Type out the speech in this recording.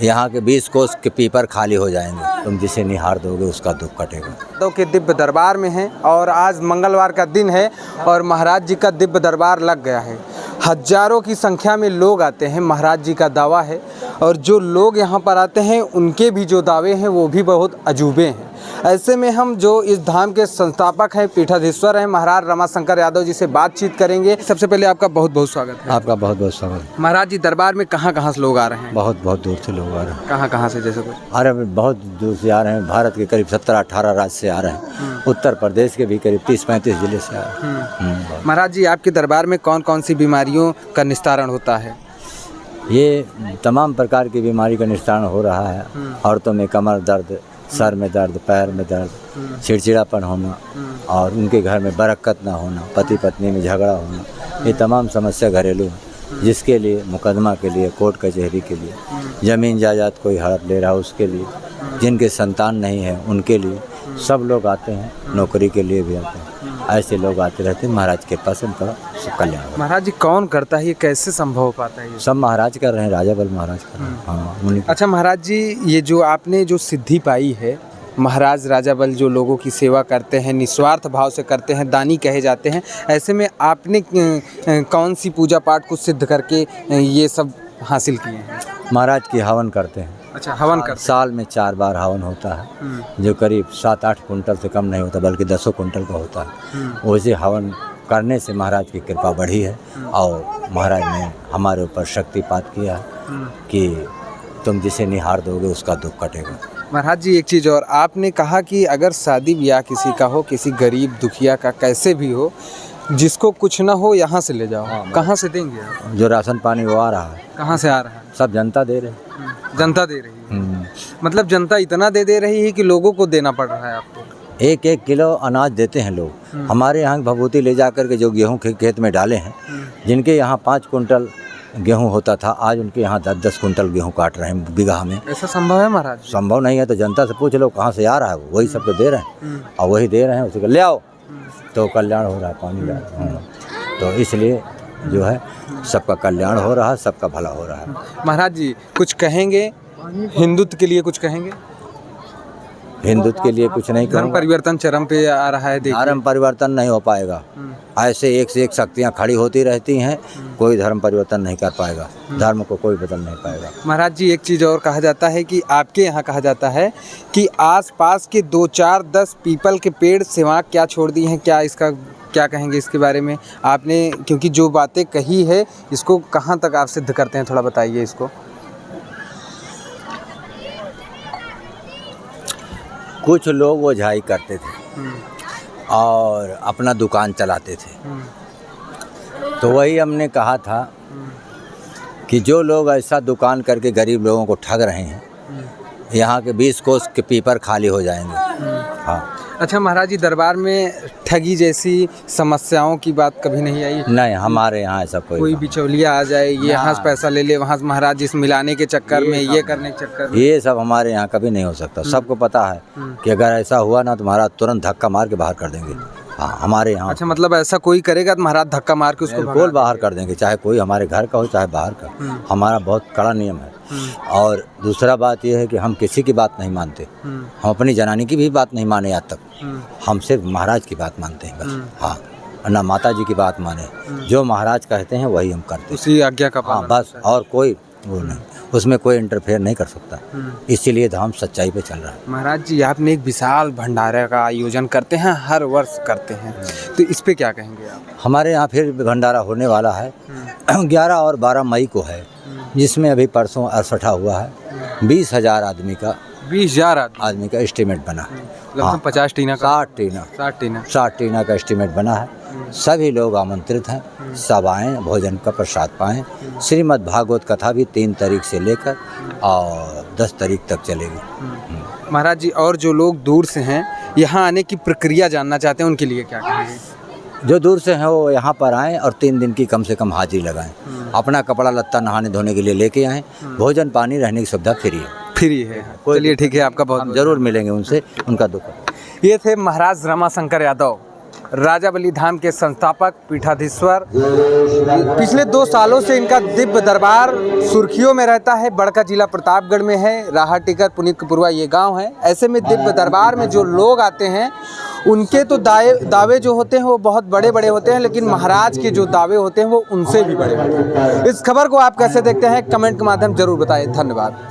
यहाँ के 20 कोस के पीपर खाली हो जाएंगे। तुम जिसे निहार दोगे उसका दुख कटेगा। तो के दिव्य दरबार में हैं और आज मंगलवार का दिन है और महाराज जी का दिव्य दरबार लग गया है। हजारों की संख्या में लोग आते हैं, महाराज जी का दावा है और जो लोग यहाँ पर आते हैं उनके भी जो दावे हैं वो भी बहुत अजूबे हैं। ऐसे में हम जो इस धाम के संस्थापक हैं, पीठाधीश्वर हैं, महाराज रमाशंकर यादव जी से बातचीत करेंगे। सबसे पहले आपका बहुत बहुत स्वागत है। आपका बहुत बहुत स्वागत है। महाराज जी दरबार में कहाँ कहाँ से लोग आ रहे हैं? बहुत बहुत दूर से लोग आ रहे हैं। कहाँ कहाँ से? जैसे कुछ अरे बहुत दूर से आ रहे हैं। भारत के करीब 17-18 राज्य से आ रहे हैं। उत्तर प्रदेश के भी करीब 30-35 जिले से आ रहे हैं। महाराज जी आपके दरबार में कौन कौन सी बीमारियों का निस्तारण होता है? ये तमाम प्रकार की बीमारी का निस्तारण हो रहा है। औरतों में कमर दर्द, सर में दर्द, पैर में दर्द, चिड़चिड़ापन होना और उनके घर में बरकत ना होना, पति पत्नी में झगड़ा होना, ये तमाम समस्या घरेलू है। जिसके लिए मुकदमा के लिए, कोर्ट कचहरी के लिए, ज़मीन जायदाद कोई हड़प ले रहा है उसके लिए, जिनके संतान नहीं है उनके लिए, सब लोग आते हैं। नौकरी के लिए भी आते हैं। ऐसे लोग आते रहते हैं। महाराज के पास उनका कल्याण। महाराज जी कौन करता है, ये कैसे संभव हो पाता है? ये सब महाराज कर रहे हैं, राजा बल महाराज कर रहे हैं। हाँ। अच्छा महाराज जी, ये जो आपने जो सिद्धि पाई है, महाराज राजा बल जो लोगों की सेवा करते हैं, निस्वार्थ भाव से करते हैं, दानी कहे जाते हैं, ऐसे में आपने कौन सी पूजा पाठ को सिद्ध करके ये सब हासिल किए हैं? महाराज की हवन करते हैं। अच्छा, हवन कर साल में 4 बार हवन होता है, जो करीब 7-8 कुंटल से कम नहीं होता, बल्कि 10 कुंटल का होता है। वैसे हवन करने से महाराज की कृपा बढ़ी है और महाराज ने हमारे ऊपर शक्तिपात किया है कि तुम जिसे निहार दोगे उसका दुख कटेगा। महाराज जी एक चीज़ और, आपने कहा कि अगर शादी ब्याह किसी का हो, किसी गरीब दुखिया का, कैसे भी हो, जिसको कुछ ना हो यहाँ से ले जाओ। कहाँ से देंगे आप? जो राशन पानी वो आ रहा है। कहाँ से आ रहा है? सब जनता दे रहे हैं। जनता दे रही है। मतलब जनता इतना दे रही है कि लोगों को देना पड़ रहा है आपको? 1-1 किलो अनाज देते हैं लोग। हमारे यहाँ भभूति ले जा कर के जो गेहूँ खेत में डाले हैं, जिनके यहाँ 5 कुंटल गेहूँ होता था, आज उनके यहाँ 10-10 कुंटल गेहूँ काट रहे हैं बीघा में। ऐसा संभव है महाराज? संभव नहीं है तो जनता से पूछ लो कहाँ से आ रहा है, वही सब तो दे रहे हैं और वही दे रहे हैं। उसी को ले आओ तो कल्याण हो रहा है, पानी डाल। तो इसलिए जो है सबका कल्याण हो रहा है, सबका भला हो रहा है। महाराज जी कुछ कहेंगे हिंदुत्व के लिए? कुछ कहेंगे? हिंदुत्व के लिए कुछ नहीं धर्म कहूँगा। परिवर्तन चरम पे आ रहा है। धर्म परिवर्तन नहीं हो पाएगा। ऐसे एक से एक शक्तियाँ खड़ी होती रहती हैं, कोई धर्म परिवर्तन नहीं कर पाएगा। धर्म को कोई बदल नहीं पाएगा। महाराज जी एक चीज़ और कहा जाता है कि आपके यहाँ कहा जाता है कि आसपास के 2-4-10 पीपल के पेड़ सेवा क्या छोड़ दी हैं, क्या इसका क्या कहेंगे इसके बारे में आपने? क्योंकि जो बातें कही है इसको कहाँ तक आप सिद्ध करते हैं, थोड़ा बताइए इसको। कुछ लोग ओझाई करते थे और अपना दुकान चलाते थे, तो वही हमने कहा था कि जो लोग ऐसा दुकान करके गरीब लोगों को ठग रहे हैं, यहाँ के 20 कोस के पीपर खाली हो जाएंगे। हाँ। अच्छा महाराज जी दरबार में ठगी जैसी समस्याओं की बात कभी नहीं आई? नहीं, हमारे यहाँ ऐसा कोई बिचौलिया आ जाए, ये यहाँ से पैसा ले ले, वहाँ से महाराज जी से मिलाने के चक्कर में, ये करने के चक्कर में, ये सब हमारे यहाँ कभी नहीं हो सकता। सबको पता है कि अगर ऐसा हुआ ना तो महाराज तुरंत धक्का मार के बाहर कर देंगे। हाँ, हमारे यहाँ। अच्छा, मतलब ऐसा कोई करेगा तो महाराज धक्का मार के उसको बिल्कुल बाहर कर देंगे, चाहे कोई हमारे घर का हो चाहे बाहर का। हमारा बहुत कड़ा नियम है। और दूसरा बात यह है कि हम किसी की बात नहीं मानते। हम अपनी जनानी की भी बात नहीं माने आज तक। हम सिर्फ महाराज की बात मानते हैं बस। हाँ, ना माता जी की बात माने। जो महाराज कहते हैं वही हम करते हैं, उसी आज्ञा का हाँ बस, और कोई वो नहीं, उसमें कोई इंटरफेयर नहीं कर सकता। इसीलिए धाम सच्चाई पे चल रहा है। महाराज जी आपने एक विशाल भंडारे का आयोजन करते हैं, हर वर्ष करते हैं, तो इस पे क्या कहेंगे आप? हमारे यहाँ फिर भंडारा होने वाला है। 11 और 12 मई को है, जिसमें अभी परसों असठा हुआ है। 20,000 आदमी का 20,000 आदमी का एस्टीमेट बना। हाँ, 50 टीना का 60 टीना का एस्टीमेट बना है। सभी लोग आमंत्रित हैं, सब आएँ, भोजन का प्रसाद पाएँ। श्रीमद् भागवत कथा भी 3 तारीख से लेकर और 10 तारीख तक चलेगी। महाराज जी और जो लोग दूर से हैं यहाँ आने की प्रक्रिया जानना चाहते हैं, उनके लिए क्या कहेंगे? जो दूर से हैं वो यहाँ पर आएँ और 3 दिन की कम से कम हाजिरी लगाएं। अपना कपड़ा लत्ता नहाने धोने के लिए लेके आएँ। भोजन पानी रहने की सुविधा फ्री है। चलिए ठीक है, आपका बहुत जरूर मिलेंगे उनसे, उनका दुख। ये थे महाराज रमाशंकर यादव, राजाबली धाम के संस्थापक पीठाधीश्वर। पिछले 2 सालों से इनका दिव्य दरबार सुर्खियों में रहता है। बड़का जिला प्रतापगढ़ में है, राहा टिकर पुनीत कपुरवा ये गांव है। ऐसे में दिव्य दरबार में जो लोग आते हैं उनके तो दावे जो होते हैं वो बहुत बड़े बड़े होते हैं, लेकिन महाराज के जो दावे होते हैं वो उनसे भी बड़े होते हैं। इस खबर को आप कैसे देखते हैं कमेंट के माध्यम जरूर बताएं। धन्यवाद।